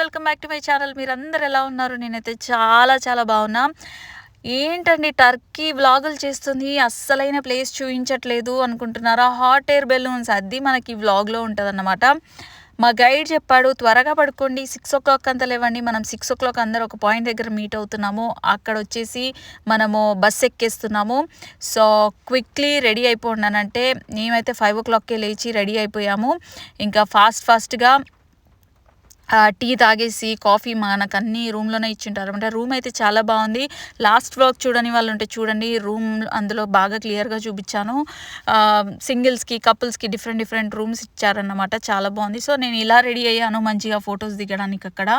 Welcome back to my channel. మీరందరూ ఎలా ఉన్నారు? నేనైతే చాలా బాగున్నా. ఏంటండి టర్కీ వ్లాగులు చేస్తుంది, అస్సలైన ప్లేస్ చూపించట్లేదు అనుకుంటున్నారా? హాట్ ఎయిర్ బెలూన్స్ అది మనకి వ్లాగ్లో ఉంటుందన్నమాట. మా గైడ్ చెప్పాడు త్వరగా పడుకోండి, 6 o'clock అంతా లేవండి. మనం 6 o'clock అందరూ ఒక పాయింట్ దగ్గర మీట్ అవుతున్నాము. అక్కడ వచ్చేసి మనము బస్ ఎక్కేస్తున్నాము. సో క్విక్లీ రెడీ అయిపోండానంటే మేమైతే 5 o'clockకే లేచి రెడీ అయిపోయాము. ఇంకా ఫాస్ట్గా టీ తాగేసి కాఫీ మనకు అన్నీ రూమ్లోనే ఇచ్చింటారు అనమాట. రూమ్ అయితే చాలా బాగుంది. లాస్ట్ వ్లాగ్ చూడని వాళ్ళు ఉంటే చూడండి, రూమ్ అందులో బాగా క్లియర్గా చూపించాను. సింగిల్స్కి కపుల్స్కి డిఫరెంట్ రూమ్స్ ఇచ్చారన్నమాట. చాలా బాగుంది. సో నేను ఇలా రెడీ అయ్యాను మంచిగా ఫొటోస్ దిగడానికి అక్కడ.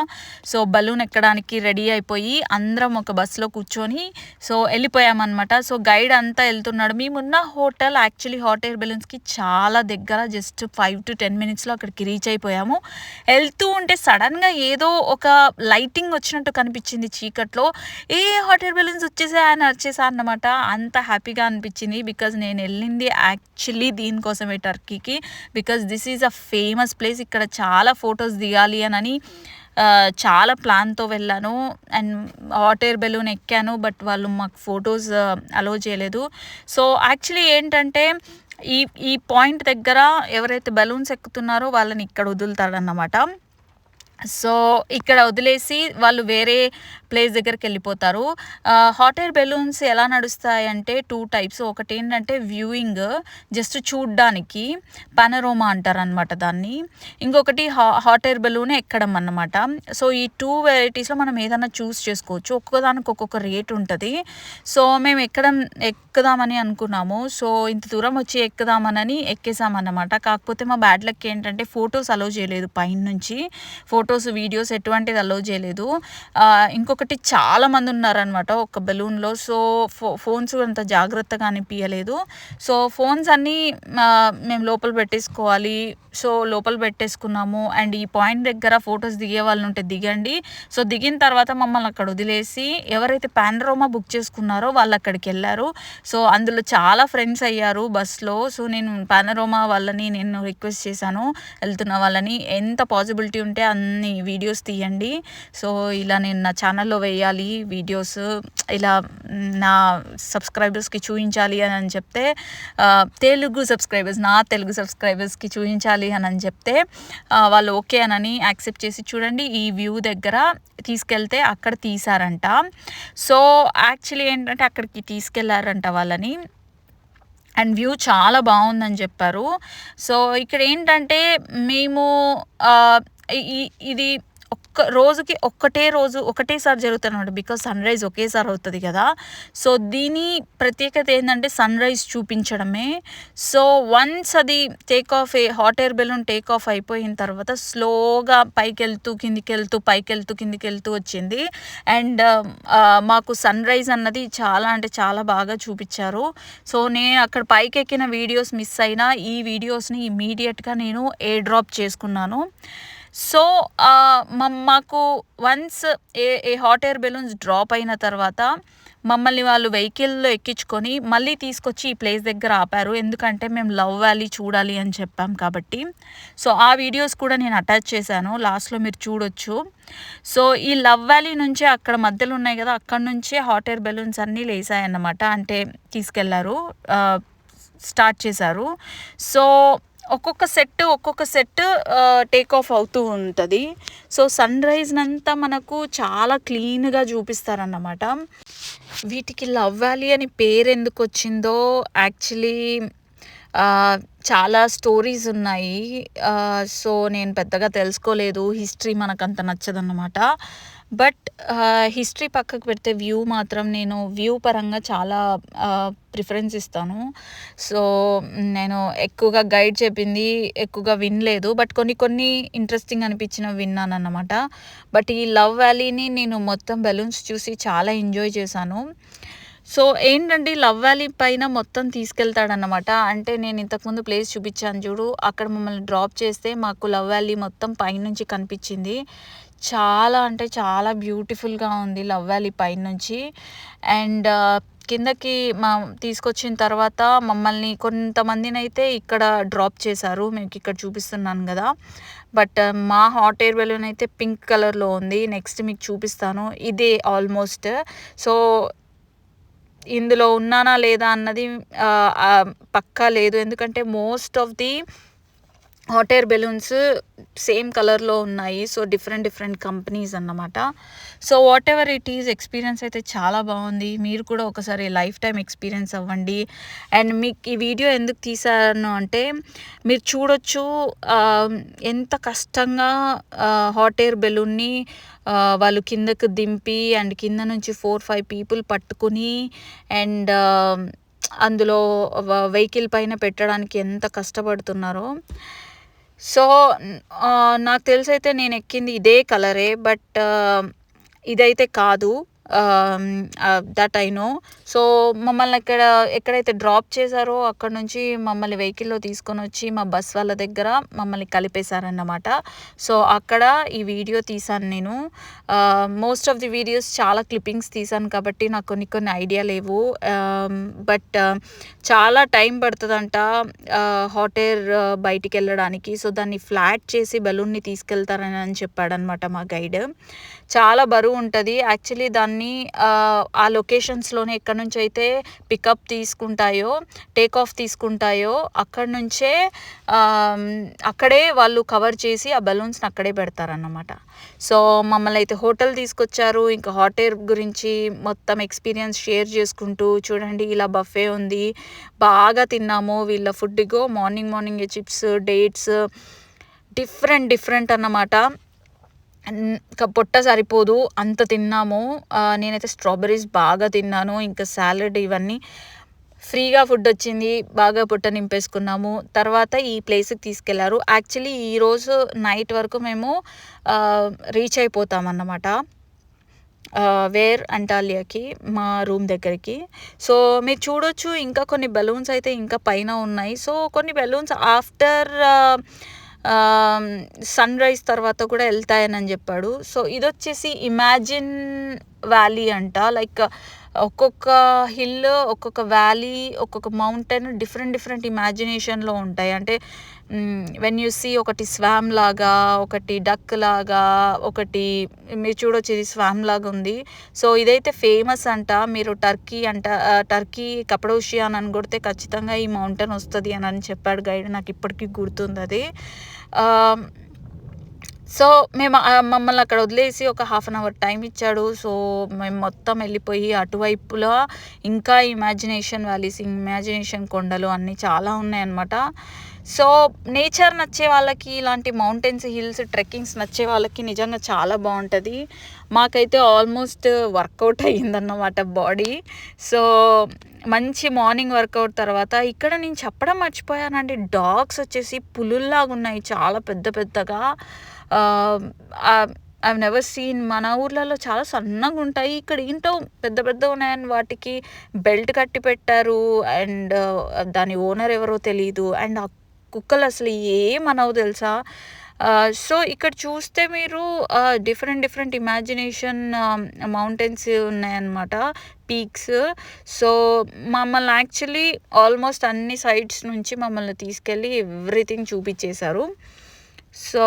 సో బలూన్ ఎక్కడానికి రెడీ అయిపోయి అందరం ఒక బస్సులో కూర్చొని సో వెళ్ళిపోయామన్నమాట. సో గైడ్ అంతా వెళ్తున్నాడు. మేమున్న హోటల్ యాక్చువల్లీ హాట్ ఎయిర్ బెలూన్స్కి చాలా దగ్గర, జస్ట్ 5 to 10 minutesలో అక్కడికి రీచ్ అయిపోయాము. వెళ్తూ ఉంటే సడన్గా ఏదో ఒక లైటింగ్ వచ్చినట్టు కనిపించింది చీకట్లో. హాట్ ఎయిర్ బెలూన్స్ వచ్చేసా అని అరిచేసా అన్నమాట. అంత హ్యాపీగా అనిపించింది బికాజ్ నేను వెళ్ళింది యాక్చువల్లీ దీనికోసమే, టర్కీకి. Because this is a famous place. ఇక్కడ చాలా ఫొటోస్ దిగాలి అని చాలా ప్లాన్తో వెళ్ళాను. అండ్ హాట్ ఎయిర్ బెలూన్ ఎక్కాను, బట్ వాళ్ళు మాకు ఫొటోస్ అలో చేయలేదు. సో యాక్చువల్లీ ఏంటంటే ఈ పాయింట్ దగ్గర ఎవరైతే బెలూన్స్ ఎక్కుతున్నారో వాళ్ళని ఇక్కడ వదులుతాడన్నమాట. సో ఇక్కడ వదిలేసి వాళ్ళు వేరే ప్లేస్ దగ్గరికి వెళ్ళిపోతారు. హాట్ ఎయిర్ బెలూన్స్ ఎలా నడుస్తాయంటే 2 types. ఒకటి ఏంటంటే వ్యూయింగ్, జస్ట్ చూడ్డానికి, పనరోమా అంటారు అనమాట దాన్ని. ఇంకొకటి హాట్ ఎయిర్ బెలూన్ ఎక్కడం అన్నమాట. సో ఈ 2 varieties మనం ఏదైనా చూస్ చేసుకోవచ్చు. ఒక్కొక్కదానికి ఒక్కొక్క రేట్ ఉంటుంది. సో మేము ఎక్కుదామని అనుకున్నాము. సో ఇంత దూరం వచ్చి ఎక్కుదామని ఎక్కేసామన్నమాట. కాకపోతే మా బ్యాడ్ లక్ ఏంటంటే ఫొటోస్ అలో చేయలేదు, పైన నుంచి ఫొటోస్ వీడియోస్ ఎటువంటిది అలో చేయలేదు. ఇంకొకటి చాలా మంది ఉన్నారనమాట ఒక బెలూన్లో. సో ఫోన్స్ అంత జాగ్రత్తగా అనిపించలేదు. సో ఫోన్స్ అన్నీ మేము లోపల పెట్టేసుకోవాలి. సో లోపల పెట్టేసుకున్నాము. అండ్ ఈ పాయింట్ దగ్గర ఫొటోస్ దిగే వాళ్ళు ఉంటే దిగండి. సో దిగిన తర్వాత మమ్మల్ని అక్కడ వదిలేసి ఎవరైతే పానరోమా బుక్ చేసుకున్నారో వాళ్ళు అక్కడికి వెళ్ళారు. సో అందులో చాలా ఫ్రెండ్స్ అయ్యారు బస్లో. సో నేను పానరోమా వాళ్ళని నేను రిక్వెస్ట్ చేశాను, వెళ్తున్న వాళ్ళని ఎంత పాసిబిలిటీ ఉంటే అన్ని వీడియోస్ తీయండి. సో ఇలా నేను నా ఛానల్లో వేయాలి వీడియోస్, ఇలా నా సబ్స్క్రైబర్స్కి చూపించాలి అని చెప్తే, నా తెలుగు సబ్స్క్రైబర్స్కి చూపించాలి అని చెప్తే వాళ్ళు ఓకే అని యాక్సెప్ట్ చేసి చూడండి ఈ వ్యూ దగ్గర తీసుకెళ్తే అక్కడ తీసారంట. సో యాక్చువల్లీ ఏంటంటే అక్కడికి తీసుకెళ్లారంట వాళ్ళని. అండ్ వ్యూ చాలా బాగుందని చెప్పారు. సో ఇక్కడ ఏంటంటే మేము ఇది రోజుకి ఒకటేసారి జరుగుతుంది అనమాట. బికాజ్ సన్ రైజ్ ఒకేసారి అవుతుంది కదా. సో దీని ప్రత్యేకత ఏంటంటే సన్ రైజ్ చూపించడమే. సో వన్స్ అది hot air balloon take off అయిపోయిన తర్వాత స్లోగా పైకెళ్తూ కిందికెళ్తూ వచ్చింది. అండ్ మాకు సన్ రైజ్ అన్నది చాలా అంటే చాలా బాగా చూపించారు. సో నేను అక్కడ పైకి ఎక్కిన వీడియోస్ మిస్ అయినా ఈ వీడియోస్ని ఇమీడియట్గా నేను ఎయిర్ డ్రాప్ చేసుకున్నాను. సో మాకు once hot air balloons drop అయిన తర్వాత మమ్మల్ని వాళ్ళు వెహికల్లో ఎక్కించుకొని మళ్ళీ తీసుకొచ్చి ఈ ప్లేస్ దగ్గర ఆపారు. ఎందుకంటే మేము లవ్ వ్యాలీ చూడాలి అని చెప్పాం కాబట్టి. సో ఆ వీడియోస్ కూడా నేను అటాచ్ చేశాను, లాస్ట్లో మీరు చూడొచ్చు. సో ఈ లవ్ వ్యాలీ నుంచే అక్కడ మధ్యలో ఉన్నాయి కదా, అక్కడ నుంచే హాట్ ఎయిర్ బెలూన్స్ అన్నీ లేసాయన్నమాట. అంటే తీసుకెళ్లారు, స్టార్ట్ చేశారు. సో ఒక్కొక్క సెట్ టేక్ ఆఫ్ అవుతూ ఉంటుంది. సో సన్ రైజ్నంతా మనకు చాలా క్లీన్గా చూపిస్తారన్నమాట. వీటికి లవ్ వ్యాలీ అని పేరు ఎందుకు వచ్చిందో యాక్చువల్లీ చాలా స్టోరీస్ ఉన్నాయి. సో నేను పెద్దగా తెలుసుకోలేదు. హిస్టరీ మనకు అంత నచ్చదన్నమాట. బట్ హిస్టరీ పక్కకు పెడితే వ్యూ మాత్రం నేను వ్యూ పరంగా చాలా ప్రిఫరెన్స్ ఇస్తాను. సో నేను ఎక్కువగా గైడ్ చెప్పింది ఎక్కువగా వినలేదు, బట్ కొన్ని ఇంట్రెస్టింగ్ అనిపించినవి విన్నాను అన్నమాట. బట్ ఈ లవ్ వ్యాలీని నేను మొత్తం బెలూన్స్ చూసి చాలా ఎంజాయ్ చేశాను. సో ఏంటంటే లవ్ వ్యాలీ పైన మొత్తం తీసుకెళ్తాడన్నమాట. అంటే నేను ఇంతకుముందు ప్లేస్ చూపించాను చూడు, అక్కడ మమ్మల్ని డ్రాప్ చేస్తే మాకు లవ్ వ్యాలీ మొత్తం పైనుంచి కనిపించింది. చాలా అంటే చాలా బ్యూటిఫుల్గా ఉంది లవ్ వ్యాలీ పైనుంచి. అండ్ కిందకి తీసుకొచ్చిన తర్వాత మమ్మల్ని కొంతమందిని అయితే ఇక్కడ డ్రాప్ చేశారు. మీకు ఇక్కడ చూపిస్తున్నాను కదా. బట్ మా హాట్ ఎయిర్ బెలూన్ అయితే పింక్ కలర్లో ఉంది. నెక్స్ట్ మీకు చూపిస్తాను. ఇదే ఆల్మోస్ట్. సో ఇందులో ఉన్నానా లేదా అన్నది పక్కా లేదు. ఎందుకంటే most of the hot air balloons same కలర్లో ఉన్నాయి. సో డిఫరెంట్ కంపెనీస్ అన్నమాట. So what ever it is, experience అయితే చాలా బాగుంది. మీరు కూడా ఒకసారి లైఫ్ టైం ఎక్స్పీరియన్స్ అవ్వండి. అండ్ మీకు ఈ వీడియో ఎందుకు తీసాను అంటే మీరు చూడొచ్చు ఎంత కష్టంగా హాట్ ఎయిర్ బెలూన్ని వాళ్ళు కిందకు దింపి అండ్ కింద నుంచి 4-5 పీపుల్ పట్టుకుని అండ్ అందులో వెహికల్ పైన పెట్టడానికి ఎంత కష్టపడుతున్నారో. సో నాకు తెలిసైతే నేను ఎక్కింది ఇదే కలరే, బట్ ఇదైతే కాదు. That I know. సో మమ్మల్ని ఎక్కడైతే డ్రాప్ చేశారో అక్కడ నుంచి మమ్మల్ని వెహికల్లో తీసుకొని వచ్చి మా బస్ వాళ్ళ దగ్గర మమ్మల్ని కలిపేశారన్నమాట. సో అక్కడ ఈ వీడియో తీసాను నేను. మోస్ట్ ఆఫ్ ది వీడియోస్ చాలా క్లిప్పింగ్స్ తీసాను కాబట్టి నాకు కొన్ని ఐడియా లేవు. బట్ చాలా టైం పడుతుందంట హాట్ ఎయిర్ బయటికి వెళ్ళడానికి. సో దాన్ని ఫ్లాట్ చేసి బెలూన్ని తీసుకెళ్తారని చెప్పాడనమాట మా గైడ్. చాలా బరువు ఉంటుంది యాక్చువల్లీ. దాన్ని ఆ లొకేషన్స్లోనే ఎక్కడి నుంచి అయితే పికప్ తీసుకుంటాయో, టేక్ ఆఫ్ తీసుకుంటాయో అక్కడి నుంచే అక్కడే వాళ్ళు కవర్ చేసి ఆ బెలూన్స్ని అక్కడే పెడతారన్నమాట. సో మమ్మల్ని అయితే హోటల్ తీసుకొచ్చారు. ఇంకా హాట్ ఎయిర్ గురించి మొత్తం ఎక్స్పీరియన్స్ షేర్ చేసుకుంటూ, చూడండి ఇలా బఫే ఉంది, బాగా తిన్నాము. వీళ్ళ ఫుడ్ ఇగో మార్నింగ్ చిప్స్, డేట్స్ డిఫరెంట్ అన్నమాట. పొట్ట సరిపోదు అంత తిన్నాము. నేనైతే స్ట్రాబెర్రీస్ బాగా తిన్నాను. ఇంకా సాలడ్ ఇవన్నీ ఫ్రీగా ఫుడ్ వచ్చింది, బాగా పొట్ట నింపేసుకున్నాము. తర్వాత ఈ ప్లేస్కి తీసుకెళ్లారు. యాక్చువల్లీ ఈరోజు నైట్ వరకు మేము రీచ్ అయిపోతామన్నమాట వేర్ అంటాలియాకి, మా రూమ్ దగ్గరికి. సో మీరు చూడొచ్చు ఇంకా కొన్ని బెలూన్స్ అయితే ఇంకా పైన ఉన్నాయి. సో కొన్ని బెలూన్స్ ఆఫ్టర్ సన్ రైజ్ తర్వాత కూడా వెళ్తాయని చెప్పాడు. సో ఇది వచ్చేసి ఇమాజిన్ వ్యాలీ అంట. లైక్ ఒక్కొక్క హిల్, ఒక్కొక్క వ్యాలీ, ఒక్కొక్క మౌంటైన్ డిఫరెంట్ ఇమాజినేషన్లో ఉంటాయి. అంటే వెన్ యూ సీ ఒకటి స్వామ్ లాగా, ఒకటి డక్ లాగా, ఒకటి మీరు చూడొచ్చు ఇది స్వామ్ లాగా ఉంది. సో ఇదైతే ఫేమస్ అంట. మీరు టర్కీ కపడోషియా అని కొడితే ఖచ్చితంగా ఈ మౌంటైన్ వస్తుంది అని చెప్పాడు గైడ్. నాకు ఇప్పటికీ గుర్తుంది అది. సో మేము మమ్మల్ని అక్కడ వదిలేసి ఒక 1/2 అవర్ టైం ఇచ్చాడు. సో మేము మొత్తం వెళ్ళిపోయి అటువైపులో ఇంకా ఇమాజినేషన్ వ్యాలీస్, ఇమాజినేషన్ కొండలు అన్నీ చాలా ఉన్నాయన్నమాట. సో నేచర్ నచ్చే వాళ్ళకి, ఇలాంటి మౌంటైన్స్, హిల్స్, ట్రెక్కింగ్స్ నచ్చే వాళ్ళకి నిజంగా చాలా బాగుంటుంది. మాకైతే ఆల్మోస్ట్ వర్కౌట్ అయ్యిందన్నమాట బాడీ. సో మంచి మార్నింగ్ వర్కౌట్ తర్వాత ఇక్కడ నేను చెప్పడం మర్చిపోయానండి, డాగ్స్ వచ్చేసి పులుల్లాగా ఉన్నాయి, చాలా పెద్దగా. I've never seen. మన ఊర్లలో చాలా సన్నగా ఉంటాయి, ఇక్కడ ఏంటో పెద్దగా ఉన్నాయని వాటికి బెల్ట్ కట్టి పెట్టారు. అండ్ దాని ఓనర్ ఎవరో తెలీదు. అండ్ ఆ కుక్కలు అసలు ఏమనవు తెలుసా. సో ఇక్కడ చూస్తే మీరు డిఫరెంట్ ఇమాజినేషన్ మౌంటైన్స్ ఉన్నాయన్నమాట, పీక్స్. సో మమ్మల్ని యాక్చువల్లీ ఆల్మోస్ట్ అన్ని సైడ్స్ నుంచి మమ్మల్ని తీసుకెళ్ళి ఎవ్రీథింగ్ చూపించేశారు. సో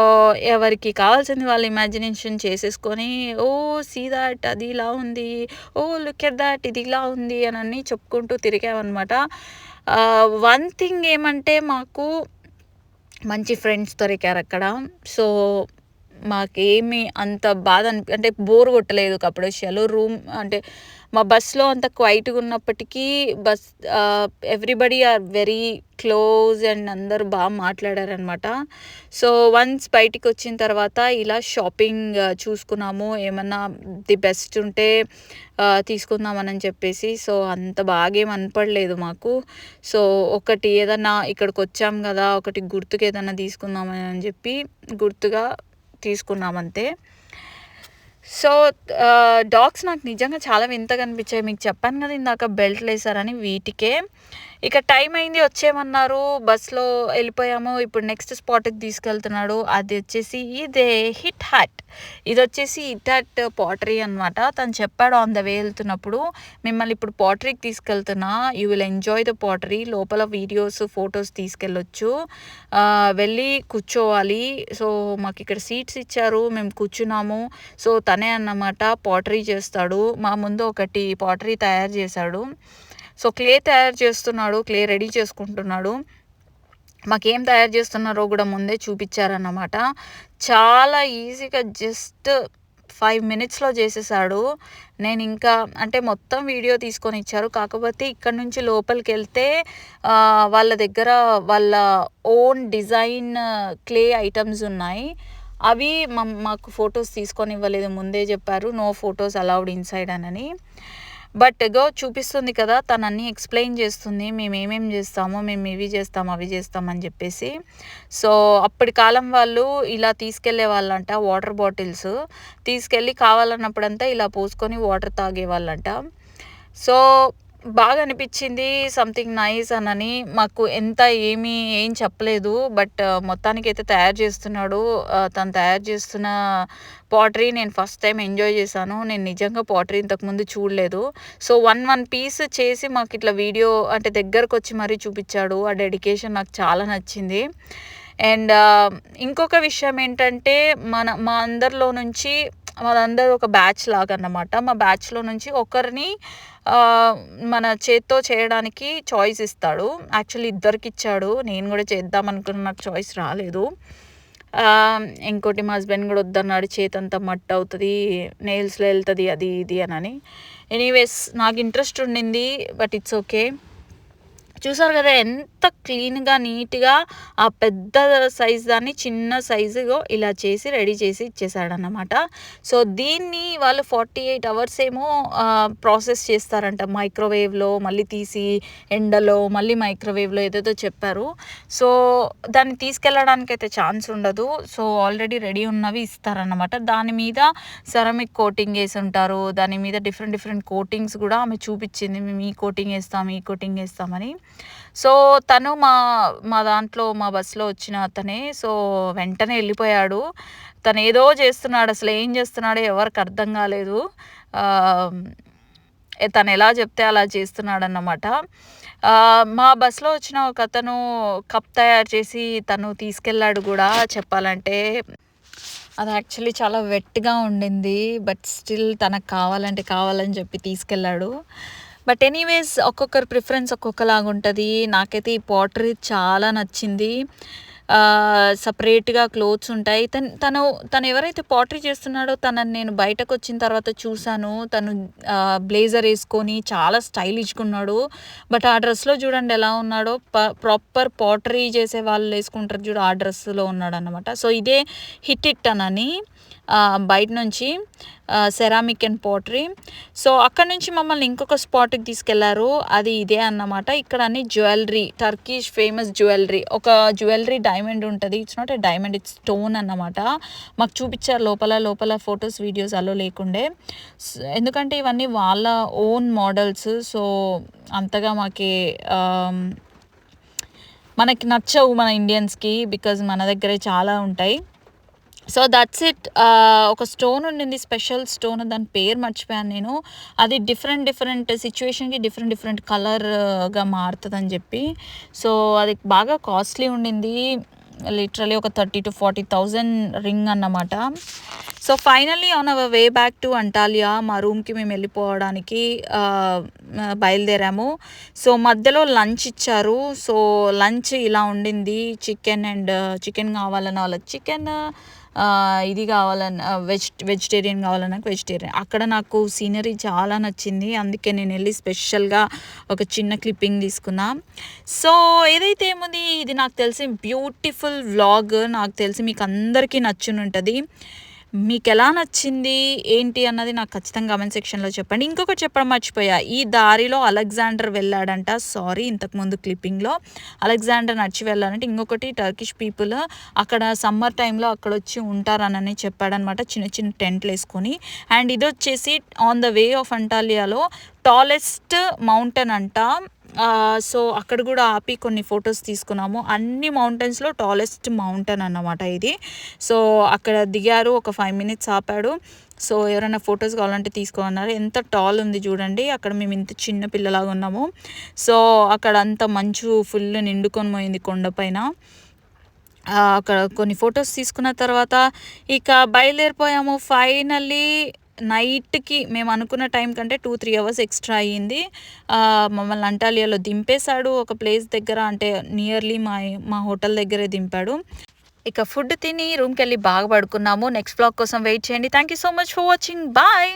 ఎవరికి కావాల్సింది వాళ్ళు ఇమాజినేషన్ చేసేసుకొని, ఓ సీ దాట్ అది ఇలా ఉంది, ఓ లుక్ ఎట్ దాట్ ఇది ఇలా ఉంది అని అన్నీ చెప్పుకుంటూ తిరిగామన్నమాట. వన్ థింగ్ ఏమంటే మాకు మంచి ఫ్రెండ్స్ దొరికారు అక్కడ. సో మాకేమీ అంత బాధ అంటే బోర్ కొట్టలేదు కపడోషియాలో. రూమ్ అంటే మా బస్లో అంత క్వైట్గా ఉన్నప్పటికీ everybody are very close and అందరూ బాగా మాట్లాడారనమాట. సో వన్స్ బయటికి వచ్చిన తర్వాత ఇలా షాపింగ్ చూసుకున్నాము, ఏమన్నా ది బెస్ట్ ఉంటే తీసుకుందామని చెప్పేసి. సో అంత బాగా ఏం అనిపడలేదు మాకు. సో ఒకటి ఏదన్నా ఇక్కడికి వచ్చాం కదా, ఒకటి గుర్తుకు ఏదన్నా తీసుకుందామని చెప్పి గుర్తుగా తీసుకున్నామంతే. సో డాగ్స్ నాకు నిజంగా చాలా వింతగా అనిపించాయి. మీకు చెప్పాను కదా ఇందాక బెల్ట్లు వేసారని, వీటికే ఇక టైం అయింది వచ్చేయమన్నారు. బస్‌లో వెళ్ళిపోయాము. ఇప్పుడు నెక్స్ట్ స్పాట్‌కి తీసుకెళ్తున్నాడు. అది వచ్చేసి ఇదే హిట్ హట్. ఇదొచ్చేసి హిట్ హట్ పాటరీ అనమాట. తను చెప్పాడు ఆన్ ద వే వెళ్తున్నప్పుడు, మిమ్మల్ని ఇప్పుడు పాటరీకి తీసుకెళ్తున్నా. You will enjoy the pottery. లోపల వీడియోస్, ఫొటోస్ తీసుకెళ్ళొచ్చు. వెళ్ళి కూర్చోవాలి. సో మాకు ఇక్కడ సీట్స్ ఇచ్చారు. మేము కూర్చున్నాము. సో తనే అన్నమాట పాటరీ చేస్తాడు. మా ముందు ఒకటి పాటరీ తయారు చేశాడు. సో క్లే తయారు చేస్తున్నాడు. క్లే రెడీ చేసుకుంటున్నాడు. మాకేం తయారు చేస్తున్నారో కూడా ముందే చూపించారన్నమాట. చాలా ఈజీగా జస్ట్ 5 మినిట్స్‌లో చేసేసాడు. నేను ఇంకా అంటే మొత్తం వీడియో తీసుకొని ఇచ్చారు. కాకపోతే ఇక్కడ నుంచి లోపలికెళ్తే వాళ్ళ దగ్గర వాళ్ళ ఓన్ డిజైన్ క్లే ఐటమ్స్ ఉన్నాయి. అవి మాకు ఫొటోస్ తీసుకొని ఇవ్వలేదు. ముందే చెప్పారు నో ఫొటోస్ అలౌడ్ ఇన్సైడ్ అని. బట్ చూపిస్తుంది కదా, తను అన్నీ ఎక్స్ప్లెయిన్ చేస్తుంది. మేము ఏమేమి చేస్తామో, మేము ఇవి చేస్తాం అవి చేస్తామని చెప్పేసి. సో అప్పటి కాలం వాళ్ళు ఇలా తీసుకెళ్లే వాళ్ళంట. వాటర్ బాటిల్స్ తీసుకెళ్ళి కావాలన్నప్పుడంతా ఇలా పోసుకొని వాటర్ తాగేవాళ్ళంట. సో బాగా అనిపించింది. సంథింగ్ నైస్ అనని. మాకు ఏం చెప్పలేదు. బట్ మొత్తానికైతే తయారు చేస్తున్నాడు. తను తయారు చేస్తున్న పాటరీ నేను ఫస్ట్ టైం ఎంజాయ్ చేశాను. నేను నిజంగా పాటరీ ఇంతకుముందు చూడలేదు. సో వన్ పీస్ చేసి మాకు ఇట్లా వీడియో అంటే దగ్గరకు వచ్చి మరీ చూపించాడు. ఆ డెడికేషన్ నాకు చాలా నచ్చింది. అండ్ ఇంకొక విషయం ఏంటంటే మా అందరిలో నుంచి వాళ్ళందరూ ఒక బ్యాచ్ లాగా అన్నమాట. మా బ్యాచ్లో నుంచి ఒకరిని మన చేత్తో చేయడానికి చాయిస్ ఇస్తాడు. యాక్చువల్లీ ఇద్దరికి ఇచ్చాడు. నేను కూడా చేద్దాం అనుకున్న, నాకు చాయిస్ రాలేదు. ఇంకోటి మా హస్బెండ్ కూడా వద్దన్నాడు. చేతంతా మట్టి అవుతుంది, నెయిల్స్లో వెళ్తుంది అది ఇది అని. ఎనీవేస్ నాకు ఇంట్రెస్ట్ ఉండింది. But it's okay. చూసారు కదా ఎంత క్లీన్గా నీట్గా ఆ పెద్ద సైజ్ దాన్ని చిన్న సైజుగా ఇలా చేసి రెడీ చేసి ఇచ్చేసాడన్నమాట. సో దీన్ని వాళ్ళు 48 అవర్స్ ఏమో ప్రాసెస్ చేస్తారంట. మైక్రోవేవ్లో మళ్ళీ తీసి ఎండలో మళ్ళీ మైక్రోవేవ్లో ఏదేదో చెప్పారు. సో దాన్ని తీసుకెళ్ళడానికి అయితే ఛాన్స్ ఉండదు. సో ఆల్రెడీ రెడీ ఉన్నవి ఇస్తారన్నమాట. దాని మీద సెరామిక్ కోటింగ్ వేసి ఉంటారు. దాని మీద డిఫరెంట్ కోటింగ్స్ కూడా ఆమె చూపించింది. మేము ఈ కోటింగ్ వేస్తామని. సో తను మా దాంట్లో మా బస్సులో వచ్చిన అతనే. సో వెంటనే వెళ్ళిపోయాడు. తను ఏదో చేస్తున్నాడు. అసలు ఏం చేస్తున్నాడో ఎవరికి అర్థం కాలేదు. తను ఎలా చెప్తే అలా చేస్తున్నాడు అన్నమాట. మా బస్సులో వచ్చిన ఒక అతను కప్ తయారు చేసి తను తీసుకెళ్ళాడు కూడా. చెప్పాలంటే అది యాక్చువల్లీ చాలా వెట్గా ఉండింది. బట్ స్టిల్ తనకు కావాలని చెప్పి తీసుకెళ్ళాడు. బట్ ఎనీవేస్ ఒక్కొక్కరి ప్రిఫరెన్స్ ఒక్కొక్కలాగా ఉంటుంది. నాకైతే ఈ పాటరీ చాలా నచ్చింది. సపరేట్గా క్లోత్స్ ఉంటాయి. తను ఎవరైతే పాటరీ చేస్తున్నాడో తనని నేను బయటకు వచ్చిన తర్వాత చూశాను. తను బ్లేజర్ వేసుకొని చాలా స్టైలిష్గా ఉన్నాడు. బట్ ఆ డ్రెస్లో చూడండి ఎలా ఉన్నాడో. ప్రాపర్ పాటరీ చేసే వాళ్ళు వేసుకుంటారు చూడు, ఆ డ్రెస్లో ఉన్నాడు అనమాట. సో ఇదే హిట్ అని బయట నుంచి సెరామిక్ అండ్ పాటరీ. సో అక్కడ నుంచి మమ్మల్ని ఇంకొక స్పాట్కి తీసుకెళ్లారు. అది ఇదే అన్నమాట. ఇక్కడ అన్ని జ్యువెలరీ, టర్కిష్ ఫేమస్ జ్యువెలరీ. ఒక జ్యువెలరీ డైమండ్ ఉంటుంది. It's not a diamond, it's stone అన్నమాట. మాకు చూపించారు లోపల ఫొటోస్ వీడియోస్ అలో లేకుండే. ఎందుకంటే ఇవన్నీ వాళ్ళ ఓన్ మోడల్స్. సో అంతగా మనకి నచ్చవు మన ఇండియన్స్కి. బికాజ్ మన దగ్గరే చాలా ఉంటాయి. So that's it. ఒక స్టోన్ ఉండింది, స్పెషల్ స్టోన్. దాని పేరు మర్చిపోయాను నేను. అది డిఫరెంట్ సిచ్యువేషన్కి డిఫరెంట్ కలర్గా మారుతుందని చెప్పి. సో అది బాగా కాస్ట్లీ ఉండింది. లిటరలీ ఒక 30,000 to 40,000 రింగ్ అన్నమాట. So finally on our way back to Antalya మా రూమ్కి మేము వెళ్ళిపోవడానికి బయలుదేరాము. సో మధ్యలో లంచ్ ఇచ్చారు. సో లంచ్ ఇలా ఉండింది. చికెన్ కావాలన్న వాళ్ళకి చికెన్, ఇది కావాలని వెజిటేరియన్ కావాలన్నా వెజిటేరియన్. అక్కడ నాకు సీనరీ చాలా నచ్చింది. అందుకే నేను వెళ్ళి స్పెషల్గా ఒక చిన్న క్లిప్పింగ్ తీసుకున్నా. సో ఏదైతే ఏముంది, ఇది నాకు తెలిసి బ్యూటిఫుల్ వ్లాగ్. నాకు తెలిసి మీకు అందరికీ నచ్చునుంటుంది. మీకు ఎలా నచ్చింది ఏంటి అన్నది నాకు ఖచ్చితంగా కామెంట్ సెక్షన్లో చెప్పండి. ఇంకొకటి చెప్పడం మర్చిపోయా, ఈ దారిలో అలెగ్జాండర్ వెళ్ళాడంట. సారీ, ఇంతకుముందు క్లిప్పింగ్లో అలెగ్జాండర్ నడిచి వెళ్ళాడంటే. ఇంకొకటి టర్కిష్ పీపుల్ అక్కడ సమ్మర్ టైంలో అక్కడ వచ్చి ఉంటారనని చెప్పాడనమాట, చిన్న టెంట్లు వేసుకొని. అండ్ ఇది వచ్చేసి ఆన్ ద వే ఆఫ్ అంటాలియాలో టాలెస్ట్ మౌంటైన్ అంట. సో అక్కడ కూడా ఆపి కొన్ని ఫొటోస్ తీసుకున్నాము. అన్ని మౌంటైన్స్లో టాలెస్ట్ మౌంటైన్ అన్నమాట ఇది. సో అక్కడ దిగారు, ఒక 5 మినిట్స్ ఆపాడు. సో ఎవరైనా ఫొటోస్ కావాలంటే తీసుకోమన్నారు. ఎంత టాల్ ఉంది చూడండి. అక్కడ మేము ఇంత చిన్న పిల్లలాగా ఉన్నాము. సో అక్కడ అంత మంచు ఫుల్ నిండుకొని పోయింది కొండపైన. అక్కడ కొన్ని ఫొటోస్ తీసుకున్న తర్వాత ఇక బయలుదేరిపోయాము. ఫైనల్లీ నైట్కి మేము అనుకున్న టైం కంటే 2-3 అవర్స్ ఎక్స్ట్రా అయ్యింది. మమ్మల్ని అంటాలియాలో దింపేశాడు ఒక ప్లేస్ దగ్గర, అంటే నియర్లీ మా హోటల్ దగ్గరే దింపాడు. ఇక ఫుడ్ తిని రూమ్కి వెళ్ళి బాగా పడుకున్నాము. నెక్స్ట్ బ్లాగ్ కోసం వెయిట్ చేయండి. Thank you so much for watching. Bye.